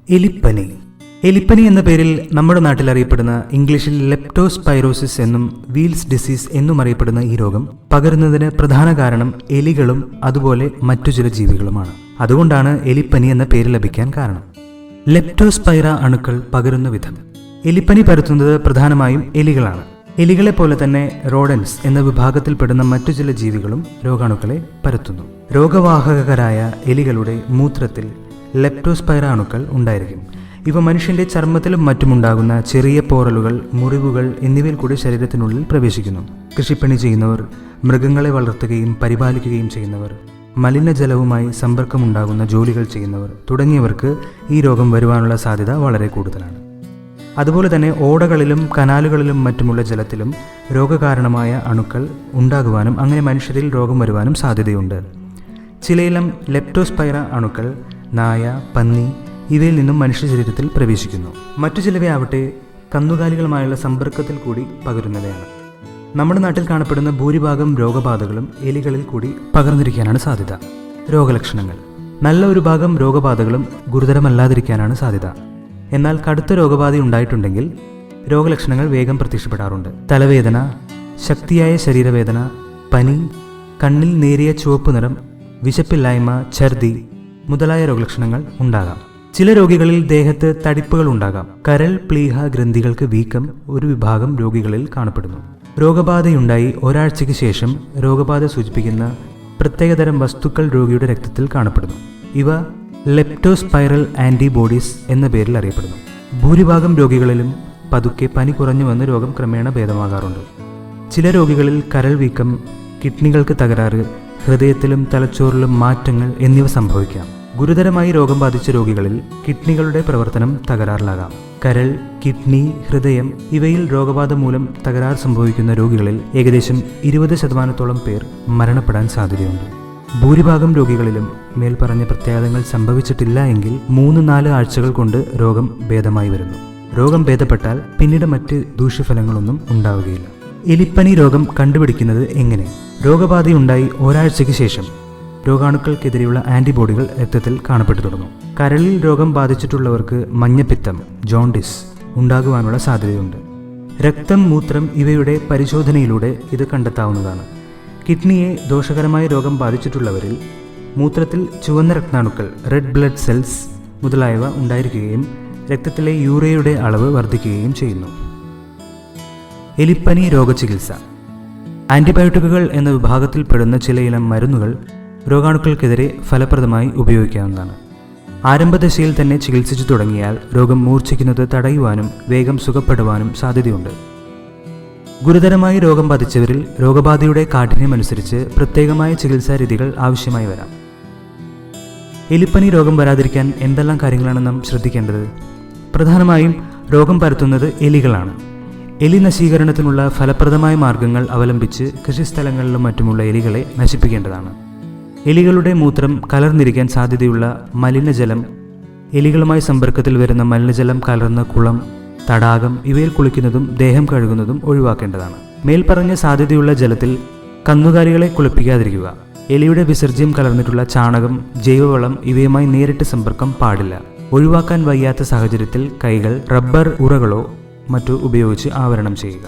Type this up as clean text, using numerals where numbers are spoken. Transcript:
എലിപ്പനി. എലിപ്പനി എന്ന പേരിൽ നമ്മുടെ നാട്ടിൽ അറിയപ്പെടുന്ന, ഇംഗ്ലീഷിൽ ലെപ്റ്റോസ്പൈറോസിസ് എന്നും വീൽസ് ഡിസീസ് എന്നും അറിയപ്പെടുന്ന ഈ രോഗം പകരുന്നതിന് പ്രധാന കാരണം എലികളും അതുപോലെ മറ്റു ചില ജീവികളുമാണ്. അതുകൊണ്ടാണ് എലിപ്പനി എന്ന പേര് ലഭിക്കാൻ കാരണം. ലെപ്റ്റോസ്പൈറ അണുക്കൾ പകരുന്ന വിധം. എലിപ്പനി പരത്തുന്നത് പ്രധാനമായും എലികളാണ്. എലികളെ പോലെ തന്നെ റോഡൻസ് എന്ന വിഭാഗത്തിൽപ്പെടുന്ന മറ്റു ചില ജീവികളും രോഗാണുക്കളെ പരത്തുന്നു. രോഗവാഹകരായ എലികളുടെ മൂത്രത്തിൽ ലെപ്റ്റോസ്പൈറ അണുക്കൾ ഉണ്ടായിരിക്കും. ഇവ മനുഷ്യന്റെ ചർമ്മത്തിലും മറ്റുമുണ്ടാകുന്ന ചെറിയ പോറലുകൾ, മുറിവുകൾ എന്നിവയിൽ കൂടി ശരീരത്തിനുള്ളിൽ പ്രവേശിക്കുന്നു. കൃഷിപ്പണി ചെയ്യുന്നവർ, മൃഗങ്ങളെ വളർത്തുകയും പരിപാലിക്കുകയും ചെയ്യുന്നവർ, മലിനജലവുമായി സമ്പർക്കമുണ്ടാകുന്ന ജോലികൾ ചെയ്യുന്നവർ തുടങ്ങിയവർക്ക് ഈ രോഗം വരുവാനുള്ള സാധ്യത വളരെ കൂടുതലാണ്. അതുപോലെ തന്നെ ഓടകളിലും കനാലുകളിലും മറ്റുമുള്ള ജലത്തിലും രോഗകാരണമായ അണുക്കൾ ഉണ്ടാകുവാനും അങ്ങനെ മനുഷ്യരിൽ രോഗം വരുവാനും സാധ്യതയുണ്ട്. ചിലയിലും ലെപ്റ്റോസ്പൈറ അണുക്കൾ നായ, പന്നി ഇവയിൽ നിന്നും മനുഷ്യ ശരീരത്തിൽ പ്രവേശിക്കുന്നു. മറ്റു ചിലവയാവട്ടെ കന്നുകാലികളുമായുള്ള സമ്പർക്കത്തിൽ കൂടി പകരുന്നവയാണ്. നമ്മുടെ നാട്ടിൽ കാണപ്പെടുന്ന ഭൂരിഭാഗം രോഗബാധകളും എലികളിൽ കൂടി പകർന്നിരിക്കാനാണ് സാധ്യത. രോഗലക്ഷണങ്ങൾ. നല്ല ഒരു ഭാഗം രോഗബാധകളും ഗുരുതരമല്ലാതിരിക്കാനാണ് സാധ്യത. എന്നാൽ കടുത്ത രോഗബാധ ഉണ്ടായിട്ടുണ്ടെങ്കിൽ രോഗലക്ഷണങ്ങൾ വേഗം പ്രത്യക്ഷപ്പെടാറുണ്ട്. തലവേദന, ശക്തിയായ ശരീരവേദന, പനി, കണ്ണിൽ നേരിയ ചുവപ്പ് നിറം, വിശപ്പില്ലായ്മ, ഛർദി മുതലായ രോഗലക്ഷണങ്ങൾ ഉണ്ടാകാം. ചില രോഗികളിൽ ദേഹത്ത് തടിപ്പുകൾ ഉണ്ടാകാം. കരൾ, പ്ലീഹ ഗ്രന്ഥികൾക്ക് വീക്കം ഒരു വിഭാഗം രോഗികളിൽ കാണപ്പെടുന്നു. രോഗബാധയുണ്ടായി ഒരാഴ്ചയ്ക്ക് ശേഷം രോഗബാധ സൂചിപ്പിക്കുന്ന പ്രത്യേകതരം വസ്തുക്കൾ രോഗിയുടെ രക്തത്തിൽ കാണപ്പെടുന്നു. ഇവ ലെപ്റ്റോസ്പൈറൽ ആന്റിബോഡീസ് എന്ന പേരിൽ അറിയപ്പെടുന്നു. ഭൂരിഭാഗം രോഗികളിലും പതുക്കെ പനി കുറഞ്ഞു വന്ന് രോഗം ക്രമേണ ഭേദമാകാറുണ്ട്. ചില രോഗികളിൽ കരൾ വീക്കം, കിഡ്നികൾക്ക് തകരാറ്, ഹൃദയത്തിലും തലച്ചോറിലും മാറ്റങ്ങൾ എന്നിവ സംഭവിക്കാം. ഗുരുതരമായി രോഗം ബാധിച്ച രോഗികളിൽ കിഡ്നികളുടെ പ്രവർത്തനം തകരാറിലാകാം. കരൾ, കിഡ്നി, ഹൃദയം ഇവയിൽ രോഗബാധ മൂലം തകരാർ സംഭവിക്കുന്ന രോഗികളിൽ ഏകദേശം 20% പേർ മരണപ്പെടാൻ സാധ്യതയുണ്ട്. ഭൂരിഭാഗം രോഗികളിലും മേൽപ്പറഞ്ഞ പ്രത്യാഘാതങ്ങൾ സംഭവിച്ചിട്ടില്ല എങ്കിൽ 3-4 ആഴ്ചകൾ കൊണ്ട് രോഗം ഭേദമായി വരുന്നു. രോഗം ഭേദപ്പെട്ടാൽ പിന്നീട് മറ്റ് ദൂഷ്യഫലങ്ങളൊന്നും ഉണ്ടാവുകയില്ല. എലിപ്പനി രോഗം കണ്ടുപിടിക്കുന്നത് എങ്ങനെ? രോഗബാധയുണ്ടായി ഒരാഴ്ചയ്ക്ക് ശേഷം രോഗാണുക്കൾക്കെതിരെയുള്ള ആന്റിബോഡികൾ രക്തത്തിൽ കാണപ്പെട്ടു തുടങ്ങും. കരളിൽ രോഗം ബാധിച്ചിട്ടുള്ളവർക്ക് മഞ്ഞപ്പിത്തം, ജോണ്ടിസ് ഉണ്ടാകുവാനുള്ള സാധ്യതയുണ്ട്. രക്തം, മൂത്രം ഇവയുടെ പരിശോധനയിലൂടെ ഇത് കണ്ടെത്താവുന്നതാണ്. കിഡ്നിയെ ദോഷകരമായ രോഗം ബാധിച്ചിട്ടുള്ളവരിൽ മൂത്രത്തിൽ ചുവന്ന രക്താണുക്കൾ, റെഡ് ബ്ലഡ് സെൽസ് മുതലായവ ഉണ്ടായിരിക്കുകയും രക്തത്തിലെ യൂറിയയുടെ അളവ് വർദ്ധിക്കുകയും ചെയ്യുന്നു. എലിപ്പനി രോഗചികിത്സ. ആന്റിബയോട്ടിക്കുകൾ എന്ന വിഭാഗത്തിൽപ്പെടുന്ന ചിലയിനം മരുന്നുകൾ രോഗാണുക്കൾക്കെതിരെ ഫലപ്രദമായി ഉപയോഗിക്കാവുന്നതാണ്. ആരംഭദശയിൽ തന്നെ ചികിത്സിച്ചു തുടങ്ങിയാൽ രോഗം മൂർച്ഛിക്കുന്നത് തടയുവാനും വേഗം സുഖപ്പെടുവാനും സാധ്യതയുണ്ട്. ഗുരുതരമായി രോഗം ബാധിച്ചവരിൽ രോഗബാധയുടെ കാഠിന്യമനുസരിച്ച് പ്രത്യേകമായ ചികിത്സാ രീതികൾ ആവശ്യമായി വരാം. എലിപ്പനി രോഗം വരാതിരിക്കാൻ എന്തെല്ലാം കാര്യങ്ങളാണ് നാം ശ്രദ്ധിക്കേണ്ടത്? പ്രധാനമായും രോഗം പരത്തുന്നത് എലികളാണ്. എലി നശീകരണത്തിനുള്ള ഫലപ്രദമായ മാർഗങ്ങൾ അവലംബിച്ച് കൃഷിസ്ഥലങ്ങളിലും മറ്റുമുള്ള എലികളെ നശിപ്പിക്കേണ്ടതാണ്. എലികളുടെ മൂത്രം കലർന്നിരിക്കാൻ സാധ്യതയുള്ള മലിനജലം, എലികളുമായി സമ്പർക്കത്തിൽ വരുന്ന മലിനജലം കലർന്ന കുളം, തടാകം ഇവയിൽ കുളിക്കുന്നതും ദേഹം കഴുകുന്നതും ഒഴിവാക്കേണ്ടതാണ്. മേൽപ്പറഞ്ഞ സാധ്യതയുള്ള ജലത്തിൽ കന്നുകാലികളെ കുളിപ്പിക്കാതിരിക്കുക. എലിയുടെ വിസർജ്യം കലർന്നിട്ടുള്ള ചാണകം, ജൈവവളം ഇവയുമായി നേരിട്ട് സമ്പർക്കം പാടില്ല. ഒഴിവാക്കാൻ വയ്യാത്ത സാഹചര്യത്തിൽ കൈകൾ റബ്ബർ ഉറകളോ മറ്റോ ഉപയോഗിച്ച് ആവരണം ചെയ്യുക.